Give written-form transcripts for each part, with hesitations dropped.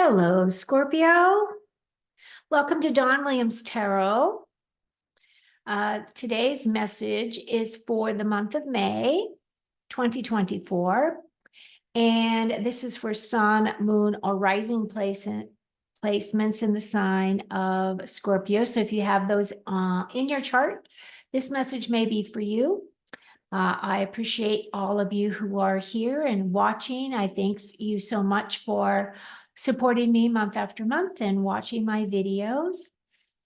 Hello, Scorpio. Welcome to Dawn Williams Tarot. Today's message is for the month of May 2024. And this is for sun, moon, or rising placements in the sign of Scorpio. So if you have those in your chart, this message may be for you. I appreciate all of you who are here and watching. I thank you so much for supporting me month after month and watching my videos.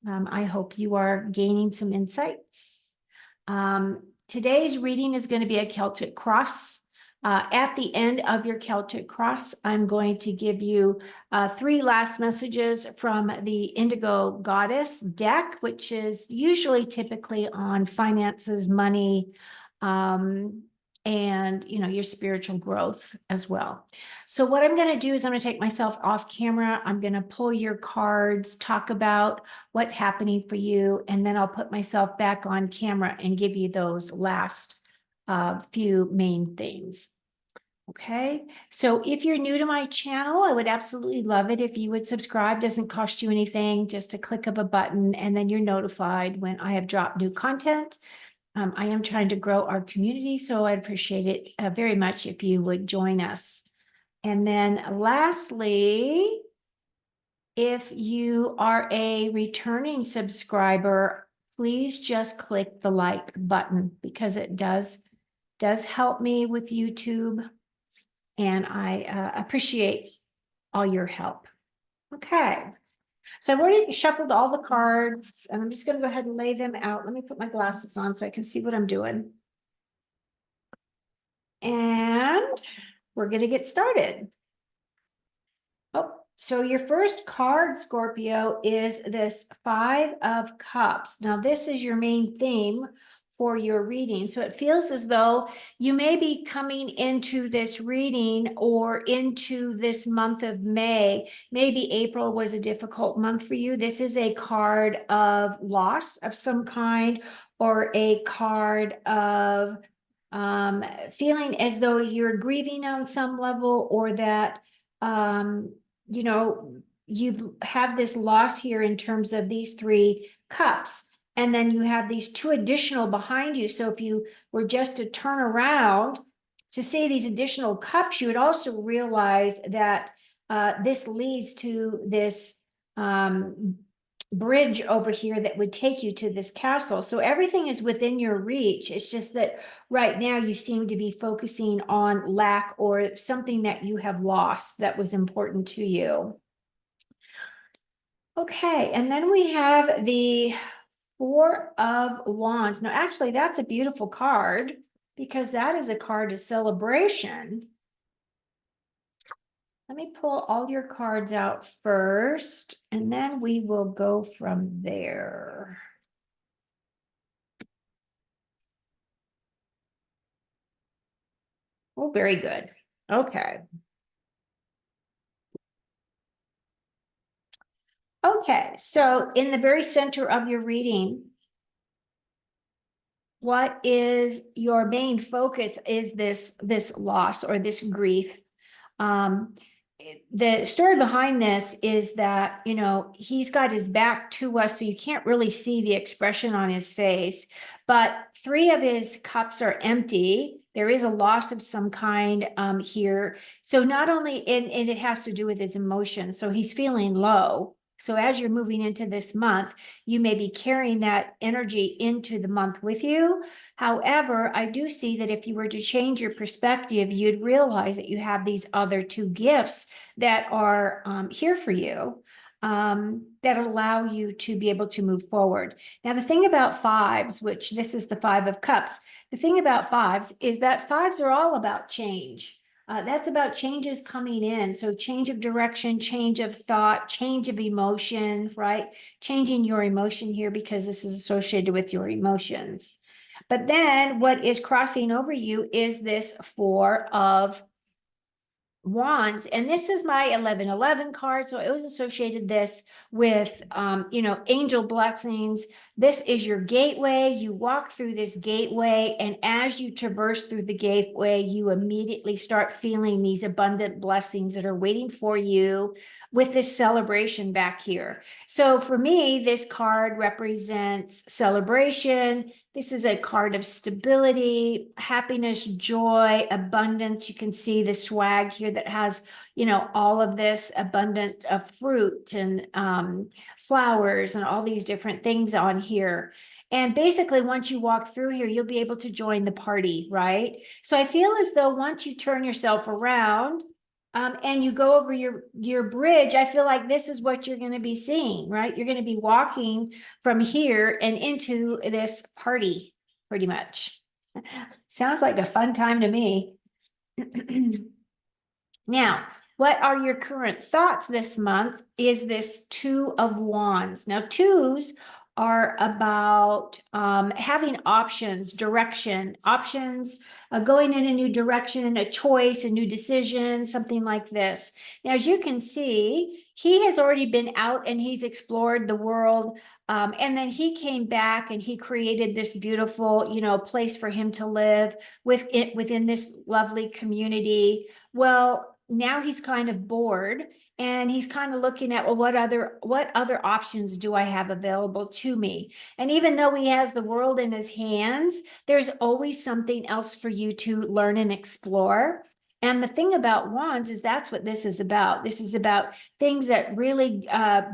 I hope you are gaining some insights. Today's reading is going to be a Celtic cross. At the end of your Celtic cross, I'm going to give you 3 last messages from the Indigo Goddess deck, which is usually typically on finances, money, and your spiritual growth as well. So what I'm going to do is I'm going to take myself off camera. I'm going to pull your cards, talk about what's happening for you, and then I'll put myself back on camera and give you those last few main things. Okay, so if you're new to my channel, I would absolutely love it if you would subscribe. Doesn't cost you anything, just a click of a button, and then you're notified when I have dropped new content. I am trying to grow our community, so I'd appreciate it very much if you would join us. And then lastly, if you are a returning subscriber, please just click the like button because it does help me with YouTube, and I appreciate all your help. Okay. So I've already shuffled all the cards, and I'm just going to go ahead and lay them out. Let me put my glasses on so I can see what I'm doing. And we're going to get started. Oh, so your first card, Scorpio, is this 5 of Cups. Now, this is your main theme for your reading. So it feels as though you may be coming into this reading or into this month of May. Maybe April was a difficult month for you. This is a card of loss of some kind, or a card of feeling as though you're grieving on some level, or that you have this loss here in terms of these 3 cups. And then you have these 2 additional behind you. So if you were just to turn around to see these additional cups, you would also realize that this leads to this bridge over here that would take you to this castle. So everything is within your reach. It's just that right now you seem to be focusing on lack or something that you have lost that was important to you. Okay, and then we have the 4 of Wands. Now, actually, that's a beautiful card because that is a card of celebration. Let me pull all your cards out first, and then we will go from there. Oh, very good. Okay. Okay, so in the very center of your reading, what is your main focus is this loss or this grief. The story behind this is that, he's got his back to us, so you can't really see the expression on his face, but 3 of his cups are empty. There is a loss of some kind here. So not only, and it has to do with his emotions. So he's feeling low. So as you're moving into this month, you may be carrying that energy into the month with you. However, I do see that if you were to change your perspective, you'd realize that you have these other 2 gifts that are here for you, that allow you to be able to move forward. Now, the thing about 5s, which this is the 5 of Cups, the thing about 5s is that 5s are all about change. That's about changes coming in. So change of direction, change of thought, change of emotion, right? Changing your emotion here because this is associated with your emotions. But then what is crossing over you is this 4 of Wands, and this is my 1111 card. So it was associated this with angel blessings, This is your gateway. You walk through this gateway, and as you traverse through the gateway, you immediately start feeling these abundant blessings that are waiting for you with this celebration back here. So for me, this card represents celebration. This is a card of stability, happiness, joy, abundance. You can see the swag here that has, all of this abundant of fruit and flowers and all these different things on here. And basically, once you walk through here, you'll be able to join the party, right? So I feel as though once you turn yourself around, and you go over your bridge, I feel like this is what you're going to be seeing, right? You're going to be walking from here and into this party, pretty much. Sounds like a fun time to me. Now, what are your current thoughts this month? Is this Two of Wands. Now, twos are about having options, direction, options, going in a new direction, a choice, a new decision, something like this. Now, as you can see, he has already been out and he's explored the world. And then he came back and he created this beautiful, place for him to live within this lovely community. Well, now he's kind of bored and he's kind of looking at, well, what other options do I have available to me? And even though he has the world in his hands, there's always something else for you to learn and explore. And the thing about wands is that's what this is about. This is about things that really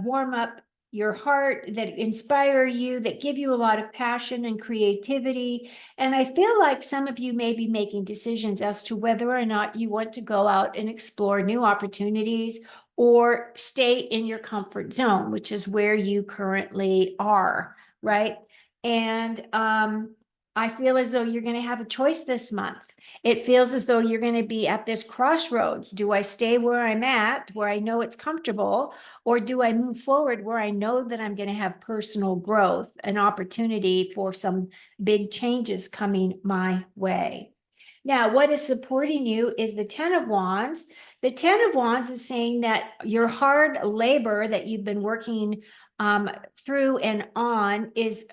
warm up your heart, that inspire you, that give you a lot of passion and creativity. And I feel like some of you may be making decisions as to whether or not you want to go out and explore new opportunities or stay in your comfort zone, which is where you currently are, right? And I feel as though you're going to have a choice this month. It feels as though you're going to be at this crossroads. Do I stay where I'm at, where I know it's comfortable, or do I move forward where I know that I'm going to have personal growth, an opportunity for some big changes coming my way? Now, what is supporting you is the Ten of Wands. The Ten of Wands is saying that your hard labor that you've been working through and on is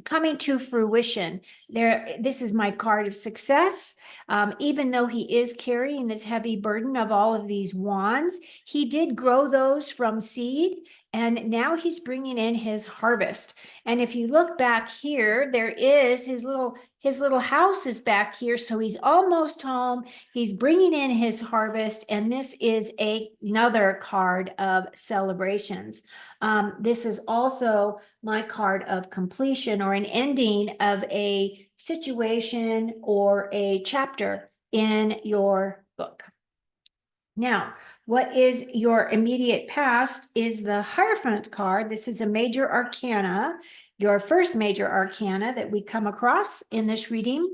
coming to fruition. This is my card of success. Even though he is carrying this heavy burden of all of these wands, he did grow those from seed, and now he's bringing in his harvest. And if you look back here, there is his little house is back here, so he's almost home. He's bringing in his harvest, and this is another card of celebrations. This is also my card of completion or an ending of a situation or a chapter in your book. Now, what is your immediate past is the Hierophant card. This is a major arcana, your first major arcana that we come across in this reading.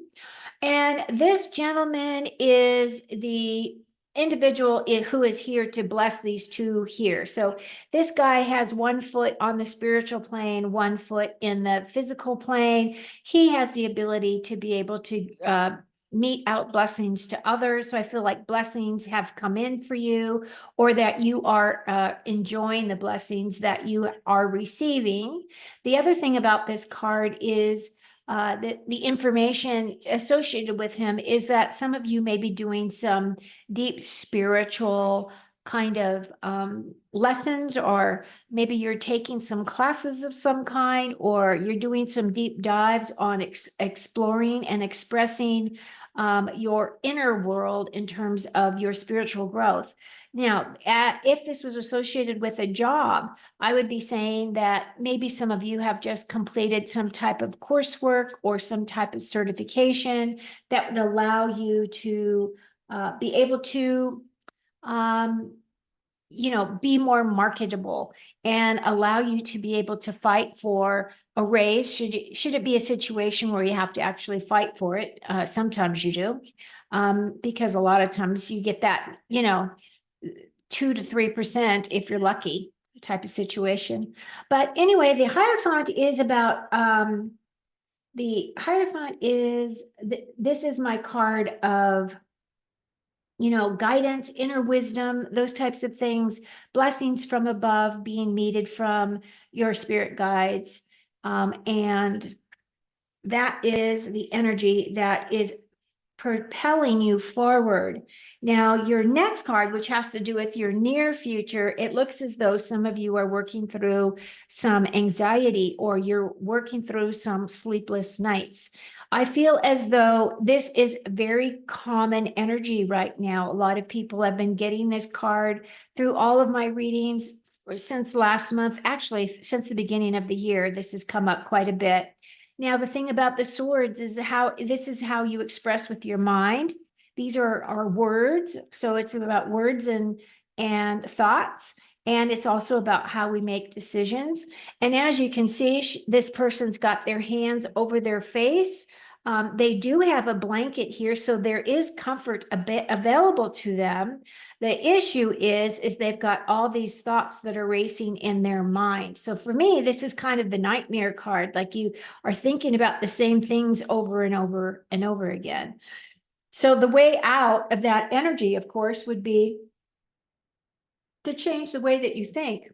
And this gentleman is the individual who is here to bless these two here. So this guy has one foot on the spiritual plane, one foot in the physical plane. He has the ability to be able to mete out blessings to others. So I feel like blessings have come in for you, or that you are enjoying the blessings that you are receiving. The other thing about this card is the information associated with him is that some of you may be doing some deep spiritual kind of lessons, or maybe you're taking some classes of some kind, or you're doing some deep dives on exploring and expressing your inner world in terms of your spiritual growth. Now, if this was associated with a job, I would be saying that maybe some of you have just completed some type of coursework or some type of certification that would allow you to be able to be more marketable and allow you to be able to fight for a raise. Should it be a situation where you have to actually fight for it? Sometimes you do, because a lot of times you get that, 2 to 3% if you're lucky type of situation. But anyway, the Hierophant is about, this is my card of, guidance, inner wisdom, those types of things, blessings from above being meted from your spirit guides. And that is the energy that is propelling you forward. Now, your next card, which has to do with your near future, it looks as though some of you are working through some anxiety or you're working through some sleepless nights. I feel as though this is very common energy right now. A lot of people have been getting this card through all of my readings since last month, actually, since the beginning of the year. This has come up quite a bit. Now, the thing about the swords is this is how you express with your mind. These are words. So it's about words and thoughts. And it's also about how we make decisions. And as you can see, this person's got their hands over their face. They do have a blanket here, so there is comfort available to them. The issue is they've got all these thoughts that are racing in their mind. So for me, this is kind of the nightmare card, like you are thinking about the same things over and over and over again. So the way out of that energy, of course, would be to change the way that you think.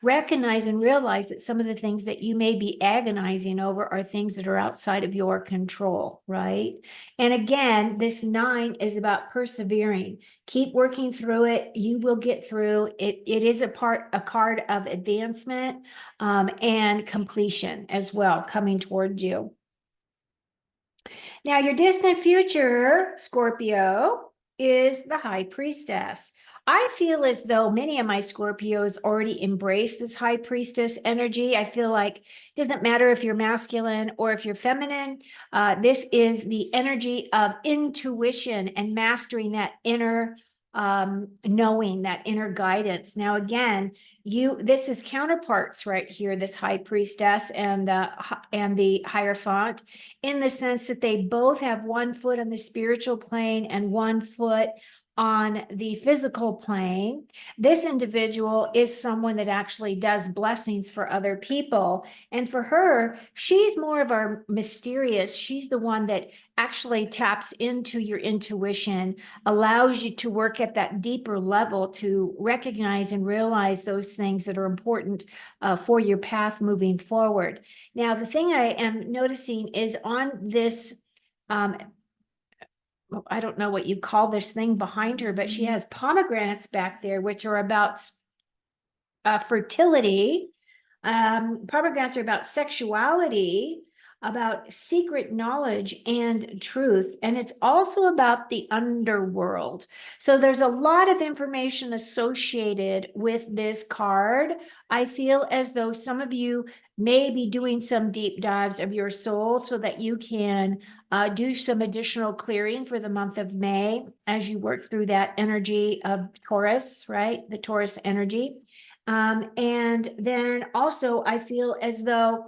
Recognize and realize that some of the things that you may be agonizing over are things that are outside of your control, right? And again, this 9 is about persevering. Keep working through it. You will get through it. It is a card of advancement and completion as well, coming towards you. Now, your distant future, Scorpio, is the High Priestess. I feel as though many of my Scorpios already embrace this High Priestess energy. I feel like it doesn't matter if you're masculine or if you're feminine. This is the energy of intuition and mastering that inner knowing, that inner guidance. Now, again, this is counterparts right here, this High Priestess and the Hierophant, in the sense that they both have one foot on the spiritual plane and one foot on the physical plane. This individual is someone that actually does blessings for other people. And for her, she's more of our mysterious. She's the one that actually taps into your intuition, allows you to work at that deeper level to recognize and realize those things that are important for your path moving forward. Now, the thing I am noticing is on this, I don't know what you call this thing behind her, but she has pomegranates back there, which are about fertility. Pomegranates are about sexuality, about secret knowledge and truth. And it's also about the underworld. So there's a lot of information associated with this card. I feel as though some of you may be doing some deep dives of your soul so that you can do some additional clearing for the month of May as you work through that energy of Taurus, right? The Taurus energy. And then also I feel as though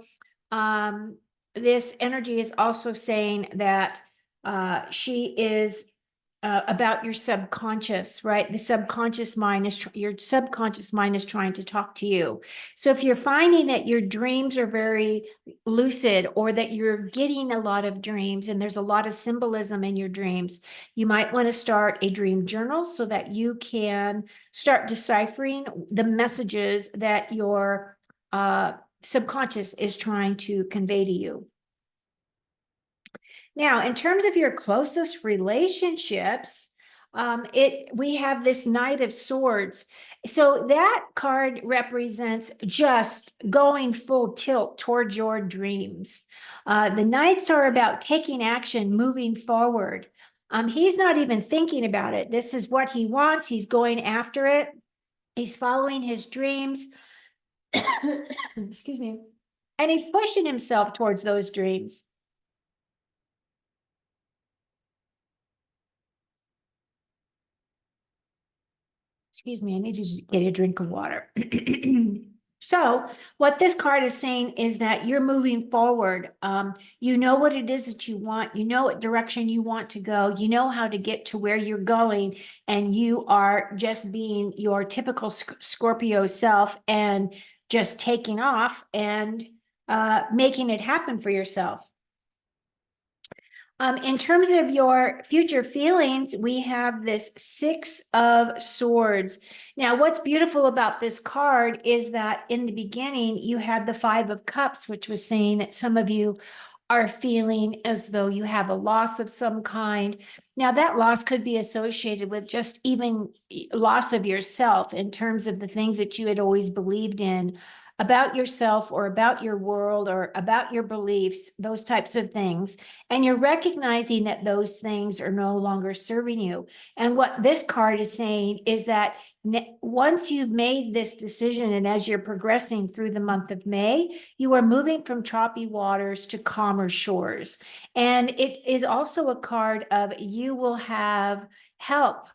this energy is also saying that she is about your subconscious, right? The subconscious mind is, your subconscious mind is trying to talk to you. So if you're finding that your dreams are very lucid or that you're getting a lot of dreams and there's a lot of symbolism in your dreams, you might want to start a dream journal so that you can start deciphering the messages that your subconscious is trying to convey to you. Now, in terms of your closest relationships, we have this Knight of Swords. So that card represents just going full tilt towards your dreams. The Knights are about taking action, moving forward. He's not even thinking about it. This is what he wants. He's going after it. He's following his dreams. Excuse me. And he's pushing himself towards those dreams. Excuse me, I need to get a drink of water. So what this card is saying is that you're moving forward. You know what it is that you want. You know what direction you want to go. You know how to get to where you're going. And you are just being your typical Scorpio self and just taking off and making it happen for yourself. In terms of your future feelings, we have this Six of Swords. Now, what's beautiful about this card is that in the beginning, you had the Five of Cups, which was saying that some of you are feeling as though you have a loss of some kind. Now, that loss could be associated with just even loss of yourself in terms of the things that you had always believed in about yourself or about your world or about your beliefs, those types of things. And you're recognizing that those things are no longer serving you. And what this card is saying is that once you've made this decision and as you're progressing through the month of May, you are moving from choppy waters to calmer shores. And it is also a card of you will have help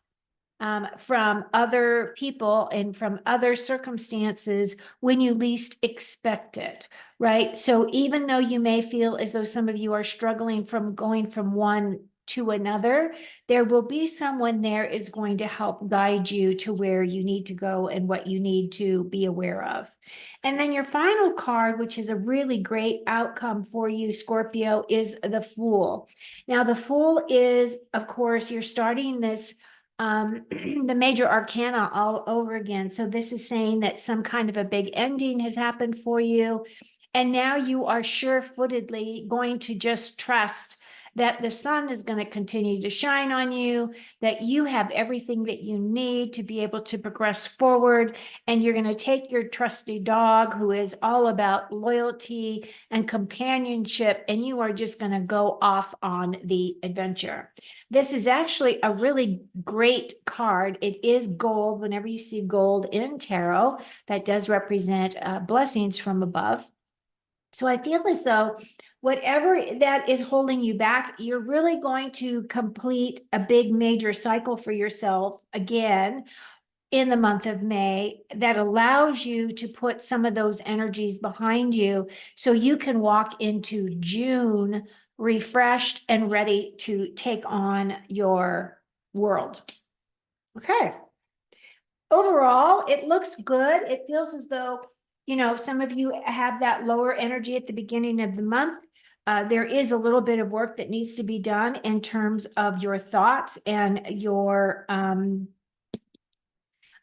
from other people and from other circumstances when you least expect it, right? So even though you may feel as though some of you are struggling from going from one to another, there will be someone there is going to help guide you to where you need to go and what you need to be aware of. And then your final card, which is a really great outcome for you, Scorpio, is the Fool. Now, the Fool is, of course, you're starting this the major arcana all over again. So this is saying that some kind of a big ending has happened for you. And now you are sure-footedly going to just trust that the sun is going to continue to shine on you, that you have everything that you need to be able to progress forward. And you're going to take your trusty dog, who is all about loyalty and companionship, and you are just going to go off on the adventure. This is actually a really great card. It is gold. Whenever you see gold in tarot, that does represent blessings from above. So I feel as though whatever that is holding you back, you're really going to complete a big major cycle for yourself again in the month of May that allows you to put some of those energies behind you so you can walk into June refreshed and ready to take on your world. Okay. Overall, it looks good. It feels as though, you know, some of you have that lower energy at the beginning of the month. There is a little bit of work that needs to be done in terms of your thoughts and your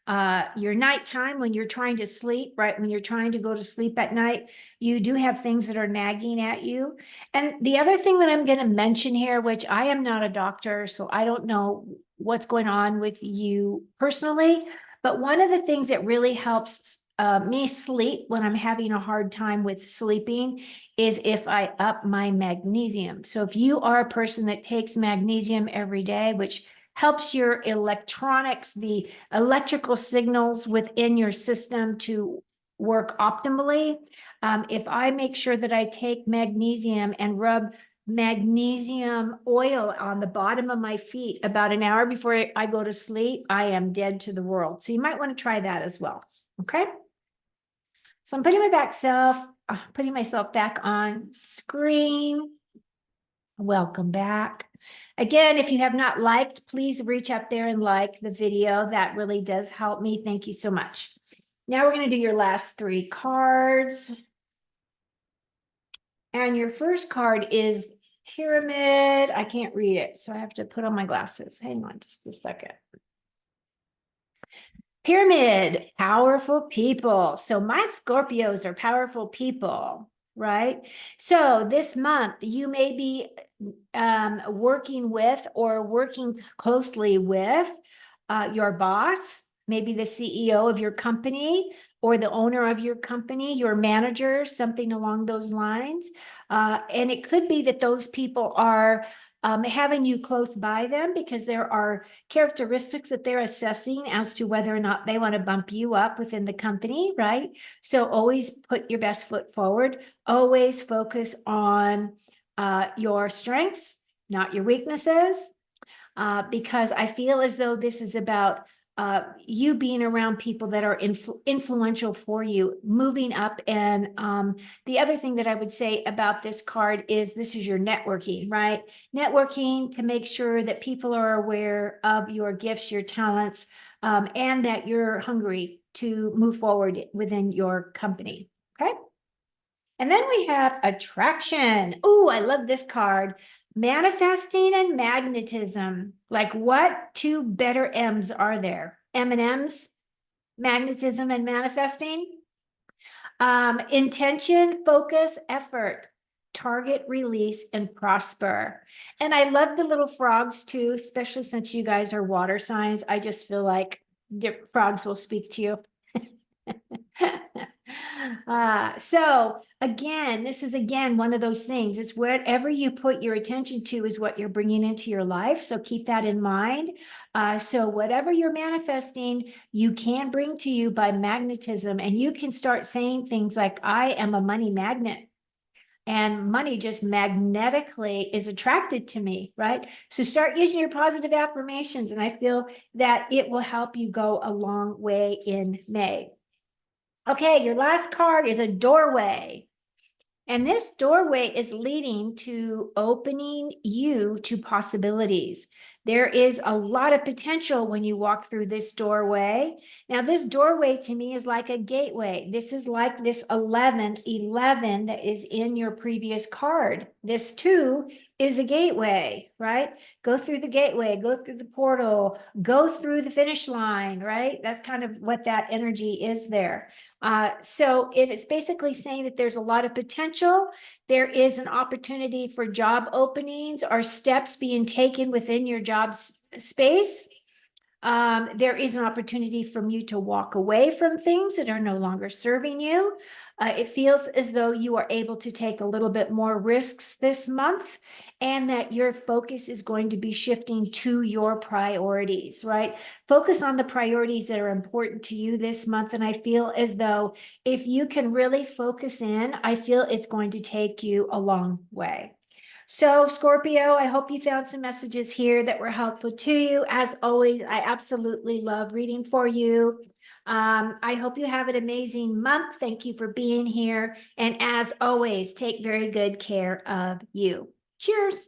nighttime when you're trying to sleep, right? When you're trying to go to sleep at night, you do have things that are nagging at you. And the other thing that I'm going to mention here, which I am not a doctor, so I don't know what's going on with you personally, but one of the things that really helps me sleep when I'm having a hard time with sleeping is if I up my magnesium. So if you are a person that takes magnesium every day, which helps your electronics, the electrical signals within your system to work optimally. If I make sure that I take magnesium and rub magnesium oil on the bottom of my feet about an hour before I go to sleep, I am dead to the world. So you might want to try that as well. Okay. So I'm putting myself back on screen. Welcome back. Again, if you have not liked, please reach up there and like the video. That really does help me. Thank you so much. Now we're going to do your last three cards. And your first card is Pyramid. I can't read it, so I have to put on my glasses. Hang on just a second. Pyramid, powerful people. So my Scorpios are powerful people, right? So this month you may be working with or working closely with your boss, maybe the CEO of your company or the owner of your company, your manager, something along those lines. And it could be that those people are having you close by them because there are characteristics that they're assessing as to whether or not they want to bump you up within the company, right? So always put your best foot forward. Always focus on your strengths, not your weaknesses, because I feel as though this is about you being around people that are influential for you, moving up. And the other thing that I would say about this card is this is your networking, right? Networking to make sure that people are aware of your gifts, your talents, and that you're hungry to move forward within your company, okay? And then we have attraction. Oh, I love this card. Manifesting and magnetism. Like, what two better M's are there? M&M's, magnetism and manifesting. Intention, focus, effort, target, release, and prosper. And I love the little frogs too, especially since you guys are water signs. I just feel like the frogs will speak to you. So again, this is again one of those things. It's whatever you put your attention to is what you're bringing into your life. So keep that in mind. So whatever you're manifesting, you can bring to you by magnetism, and you can start saying things like, I am a money magnet. And money just magnetically is attracted to me, right? So start using your positive affirmations, and I feel that it will help you go a long way in May. Okay, your last card is a doorway. And this doorway is leading to opening you to possibilities. There is a lot of potential when you walk through this doorway. Now, this doorway to me is like a gateway. This is like this 11 that is in your previous card. This 2 is a gateway, right? Go through the gateway, go through the portal, go through the finish line, right? That's kind of what that energy is there. So it is basically saying that there's a lot of potential. There is an opportunity for job openings or steps being taken within your job space. There is an opportunity for you to walk away from things that are no longer serving you. It feels as though you are able to take a little bit more risks this month, and that your focus is going to be shifting to your priorities, right? Focus on the priorities that are important to you this month. And I feel as though if you can really focus in, I feel it's going to take you a long way. So, Scorpio, I hope you found some messages here that were helpful to you. As always, I absolutely love reading for you. I hope you have an amazing month. Thank you for being here. And as always, take very good care of you. Cheers.